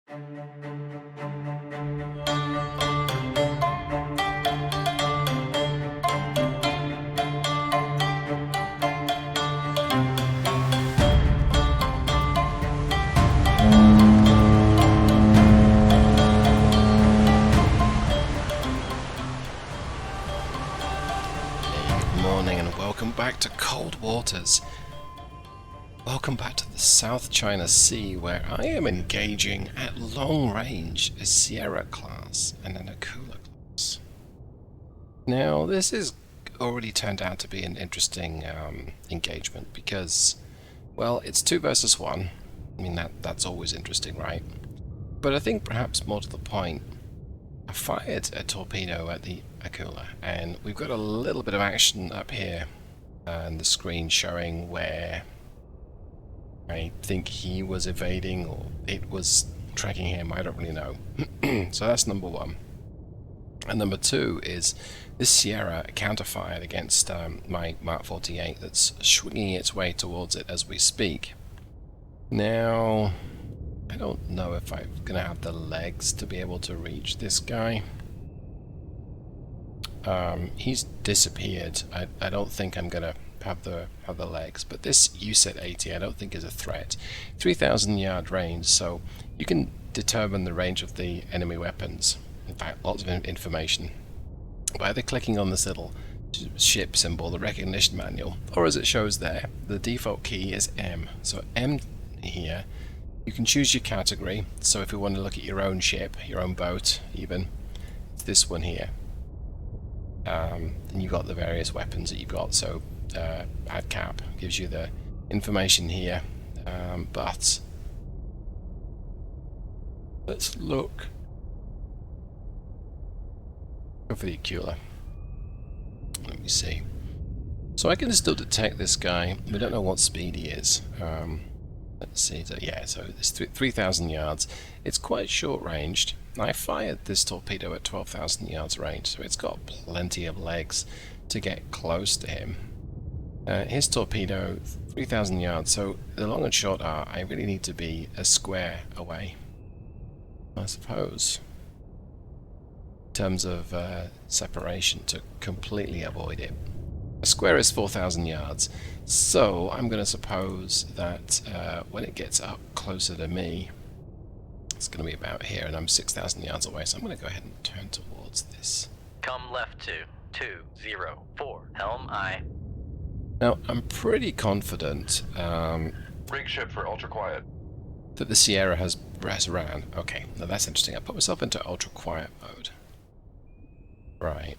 Welcome back to Cold Waters. Welcome back to the South China Sea, where I am engaging at long range a Sierra class and an Akula class. Now, this has already turned out to be an interesting engagement because, well, it's 2 versus 1. I mean, that's always interesting, right? But I think perhaps more to the point, I fired a torpedo at the Akula, and we've got a little bit of action up here and the screen showing where I think he was evading or it was tracking him. I don't really know. So that's number 1. And number 2 is this Sierra counterfired against my Mark 48 that's swinging its way towards it as we speak. Now, I don't know if I'm going to have the legs to be able to reach this guy. He's disappeared. I don't think I'm going to have the legs, but this USS 80 I don't think is a threat. 3,000 yard range, so you can determine the range of the enemy weapons. In fact, lots of information by either clicking on this little ship symbol, the recognition manual, or as it shows there, the default key is M. So M here, you can choose your category. So if you want to look at your own ship, your own boat even, it's this one here. And you've got the various weapons that you've got. So add cap gives you the information here, but let's look. Go for the Akula. Let me see. So I can still detect this guy. We don't know what speed he is. Let's see. So yeah, so it's 3,000 yards. It's quite short ranged. I fired this torpedo at 12,000 yards range, so it's got plenty of legs to get close to him. His torpedo, 3,000 yards, so the long and short are I really need to be a square away, I suppose, in terms of separation to completely avoid it. A square is 4,000 yards, so I'm going to suppose that when it gets up closer to me, it's going to be about here, and I'm 6,000 yards away, so I'm going to go ahead and turn towards this. Come left to 204, helm aye. Now, I'm pretty confident Rig ship for ultra quiet. that the Sierra has ran. Okay, now that's interesting. I put myself into ultra quiet mode. Right.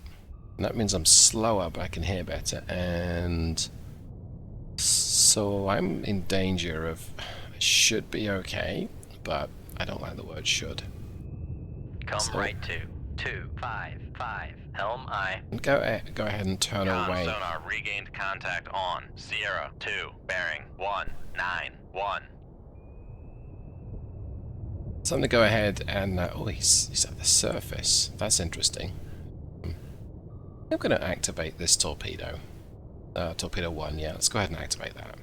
And that means I'm slower, but I can hear better, and so I'm in danger of, I should be okay, but I don't like the word should. Come right to 255, helm aye. Go ahead and turn away. Sonar regained contact on Sierra 2, bearing 191. So I'm going to go ahead and, oh, he's at the surface. That's interesting. I'm going to activate this torpedo. Torpedo 1, yeah, let's go ahead and activate that.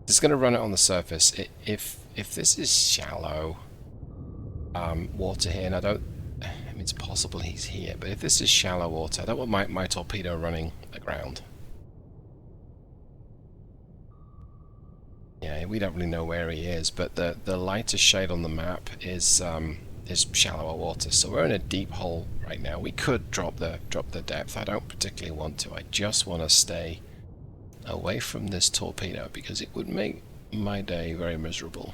It's going to run it on the surface. If this is shallow water here, and I mean, it's possible he's here, but if this is shallow water, I don't want my torpedo running aground. Yeah, we don't really know where he is, but the lighter shade on the map is shallower water, so we're in a deep hole right now. We could drop the depth. I don't particularly want to. I just want to stay away from this torpedo because it would make my day very miserable.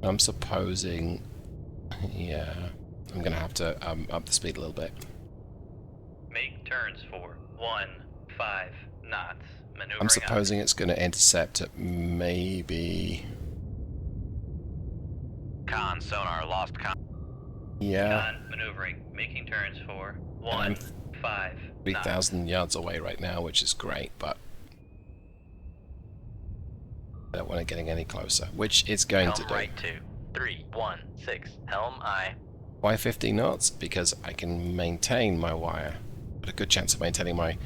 I'm supposing, yeah, I'm gonna have to up the speed a little bit. Make turns for 15 knots. Maneuvering I'm supposing it's going to intercept at maybe... Con sonar lost con. Yeah. Con maneuvering, making turns for 15 3,000 yards away right now, which is great, but I don't want it getting any closer, which it's going to do. Right to 316, helm aye. Why 50 knots? Because I can maintain my wire. But a good chance of maintaining my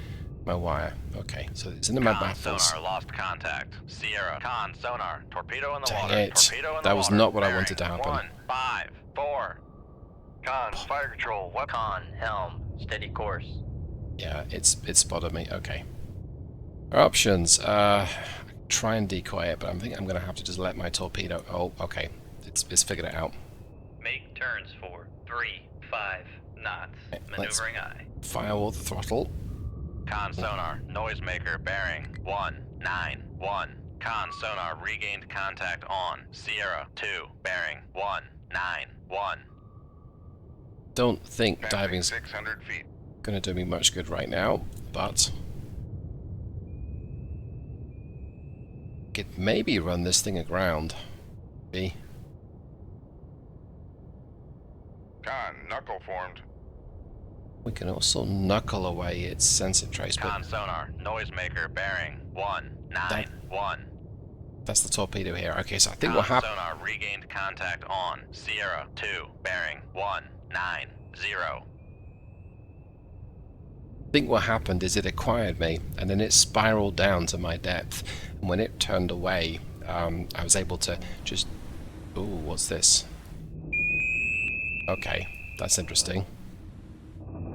My wire. Okay, so it's in the mud Con battles. sonar lost contact. Sierra. Con sonar. Torpedo in the Dang water. it. Torpedo in That the was water. not what I Bearing wanted to happen. 1, 5, 4. Con, fire control, what? Con helm. Steady course. Yeah, it's spotted me. Okay. Our options. Try and decoy it, but I think I'm going to have to just let my torpedo... Oh, okay. It's figured it out. Make turns for 3, 5 knots. Okay, let's Maneuvering eye. firewall the throttle. Con sonar. Noisemaker bearing 191. Con sonar regained contact on Sierra 2 bearing 191. Don't think Passing diving's 600 feet. going to do me much good right now, but... could maybe run this thing aground. B. Con, knuckle formed. We can also knuckle away its sensor trace, but Con sonar. Noisemaker bearing 191. that's the torpedo here. Okay, so I think Con what happened... sonar regained contact on Sierra 2 bearing 190. I think what happened is it acquired me, and then it spiraled down to my depth. And when it turned away, I was able to just... Ooh, what's this? Okay, that's interesting.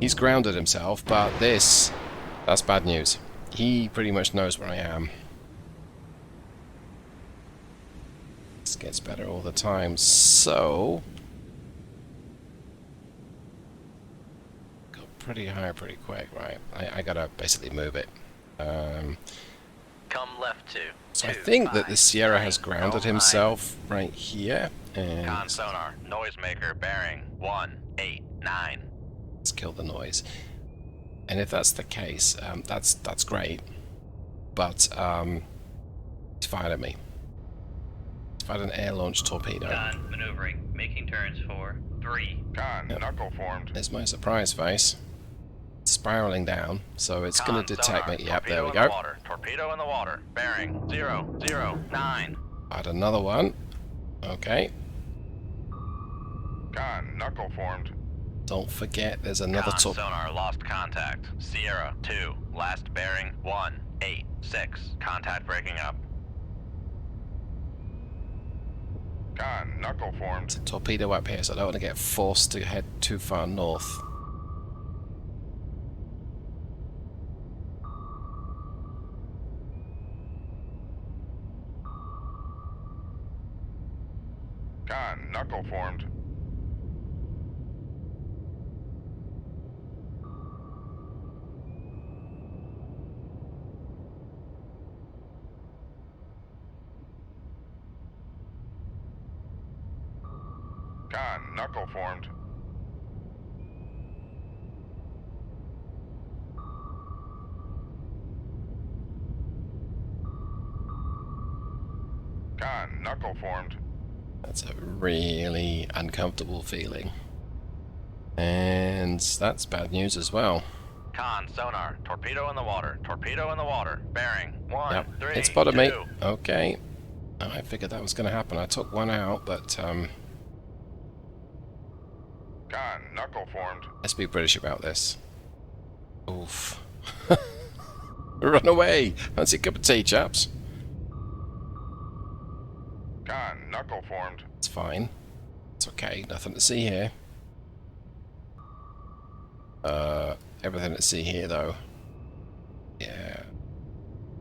He's grounded himself, but that's bad news. He pretty much knows where I am. This gets better all the time, so... got pretty high pretty quick, right? I gotta basically move it. Come left to. So I think that the Sierra has grounded himself right here, and Con sonar. Noisemaker bearing 189. let's kill the noise. And if that's the case, that's great. But he's fired at me. He's fired an air-launched torpedo. Con maneuvering. Making turns for 3. Con, Yep. knuckle formed. There's my surprise face. It's spiraling down, so it's going to detect sonar. me. Yep, there we Torpedo in the go. water. Torpedo in the water. Bearing 009. Add another one. Okay. Con, knuckle formed. Don't forget, there's another Con torpedo. sonar lost contact. Sierra 2. Last bearing 186. Contact breaking up. Con, knuckle formed. There's a torpedo up here, so I don't want to get forced to head too far north. Con, knuckle formed. Con, knuckle formed. Con, knuckle formed. That's a really uncomfortable feeling. And that's bad news as well. Con sonar. Torpedo in the water. Torpedo in the water. Bearing 1 Yep, 3 it spotted me. 2. Okay. Oh, I figured that was going to happen. I took one out, but Con, knuckle formed. let's be British about this. Oof. Run away! Fancy a cup of tea, chaps? Con, knuckle formed. It's fine. It's okay. Nothing to see here. Everything to see here, though. Yeah.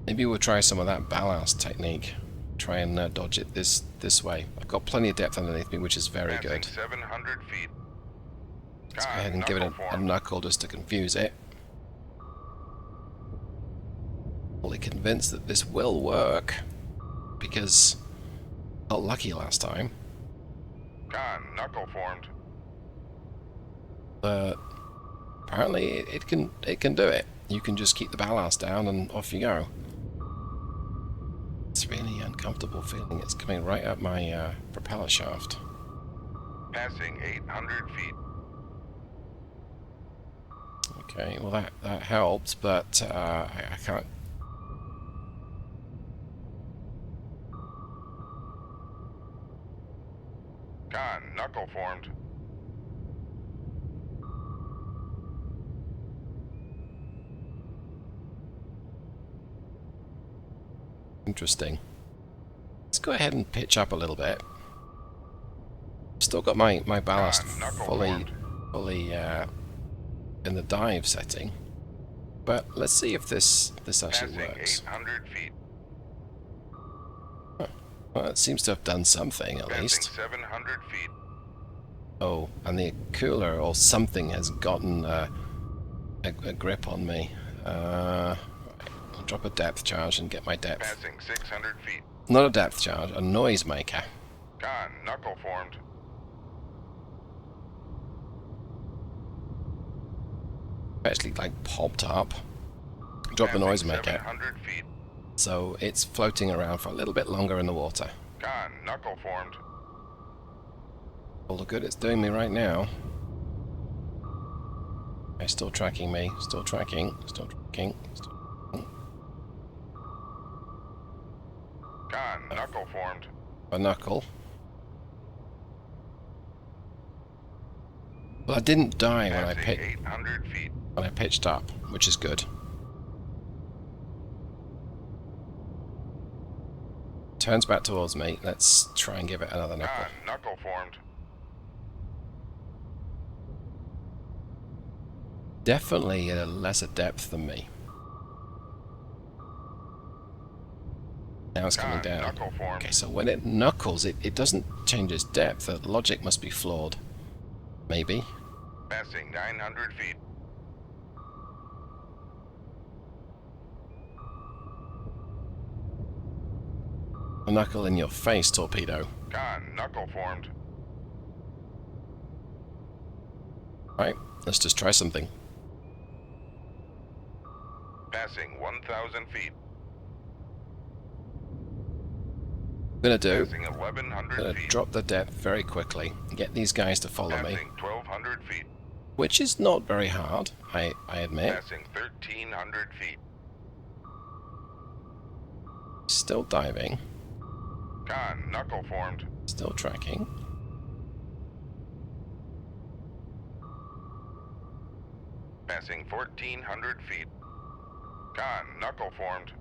Maybe we'll try some of that ballast technique. Try and dodge it this way. I've got plenty of depth underneath me, which is very Passing good. 700 feet. Let's go ahead and give it a knuckle just to confuse it. Fully convinced that this will work, because I got lucky last time. Con, knuckle formed. But apparently it can do it. You can just keep the ballast down and off you go. It's really uncomfortable feeling. It's coming right up my propeller shaft. Passing 800 feet. Okay, well that helped, but I can't. Con, knuckle formed. interesting. Let's go ahead and pitch up a little bit. Still got my ballast fully in the dive setting. But let's see if this actually Passing works. 800 feet. Huh. Well, it seems to have done something at Passing least. 700 feet. Oh, and the cooler or something has gotten a grip on me. Right, I'll drop a depth charge and get my depth. Passing 600 feet. Not a depth charge, a noise maker. Con, knuckle formed. Actually, like popped up. Drop the Passing noise maker. 700 feet. So it's floating around for a little bit longer in the water. Con, knuckle formed. All the good it's doing me right now. Okay, still tracking me. Still tracking. Still tracking. Still tracking. Con, knuckle formed. A knuckle. Well, I didn't die Passing 800 feet. when I pitched up, which is good. Turns back towards me. Let's try and give it another knuckle. Con, knuckle formed. Definitely at a lesser depth than me. Now it's coming Con, down. knuckle formed. Okay, so when it knuckles, it doesn't change its depth. The logic must be flawed. Maybe. Passing 900 feet. A knuckle in your face, torpedo. Con, knuckle formed. Right, let's just try something. Passing 1,000 feet. I'm gonna do. Passing I'm 1,100 gonna feet. drop the depth very quickly. Get these guys to follow me, Passing 1,200 feet. which is not very hard, I admit. Passing 1,300 feet. Still diving, Con, knuckle formed. still tracking. Passing 1,400 feet. Con, knuckle formed.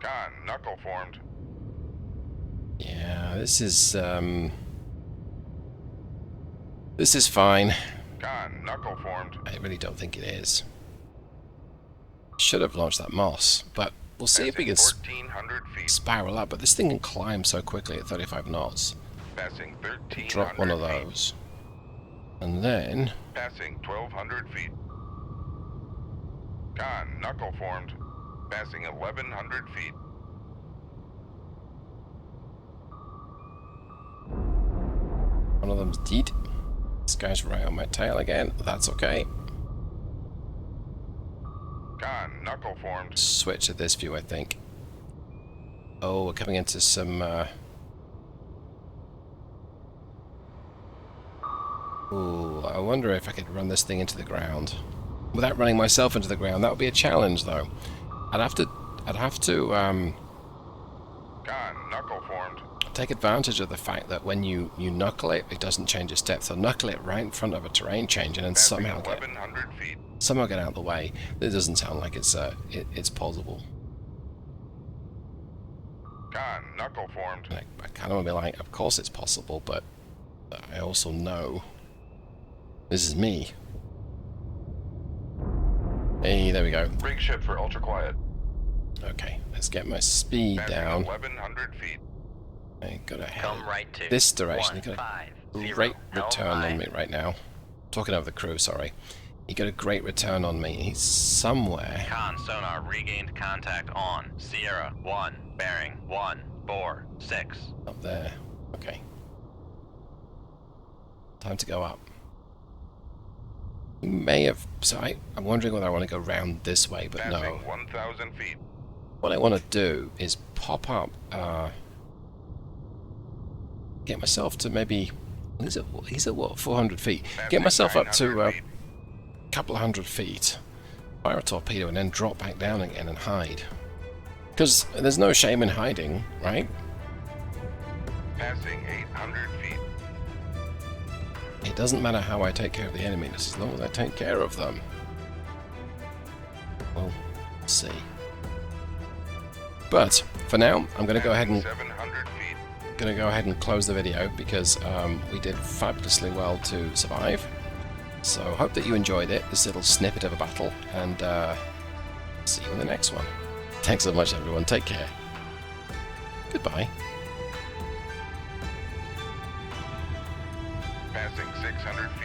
Con, knuckle formed. Yeah, this is fine. Con, knuckle formed. I really don't think it is. Should have launched that moss, but we'll see if we can 1,400 feet. spiral up. But this thing can climb so quickly at 35 knots. Passing 1,300 Drop one of feet. those, and then Passing 1,200 feet. Con, knuckle formed. Passing 1,100 feet. one of them's dead. This guy's right on my tail again. That's okay. Con, knuckle formed. Switch to this view, I think. Oh, we're coming into some. Ooh, I wonder if I could run this thing into the ground without running myself into the ground. That would be a challenge, though. I'd have to Con, knuckle formed. take advantage of the fact that when you knuckle it, it doesn't change its depth. So knuckle it right in front of a terrain change and then Passing somehow get 1,100 feet. out of the way. It doesn't sound like it's possible. Con, knuckle formed. I kind of want to be like, of course it's possible, but I also know this is me. Hey, there we go. Rig ship for ultra quiet. Okay, let's get my speed Passing down. 1,100 feet. I gotta head Come right to this direction. You got a 150 great return on L5. me right now. Talking over the crew, sorry. You got a great return on me. He's somewhere. Con sonar regained contact on Sierra 1, bearing 146. Up there. Okay. Time to go up. You may have... So I'm wondering whether I want to go round this way, but no. Passing 1,000 feet. What I want to do is pop up... get myself to maybe... He's at what? 400 feet. Get Passing myself up to 900 a feet. couple of hundred feet. Fire a torpedo and then drop back down again and hide. Because there's no shame in hiding, right? Passing 800 feet. It doesn't matter how I take care of the enemy, as long as I take care of them. We'll see. But for now, I'm going to go ahead and 700 feet. close the video because we did fabulously well to survive. So hope that you enjoyed it, this little snippet of a battle, and see you in the next one. Thanks so much, everyone. Take care. Goodbye. Passing 600 feet.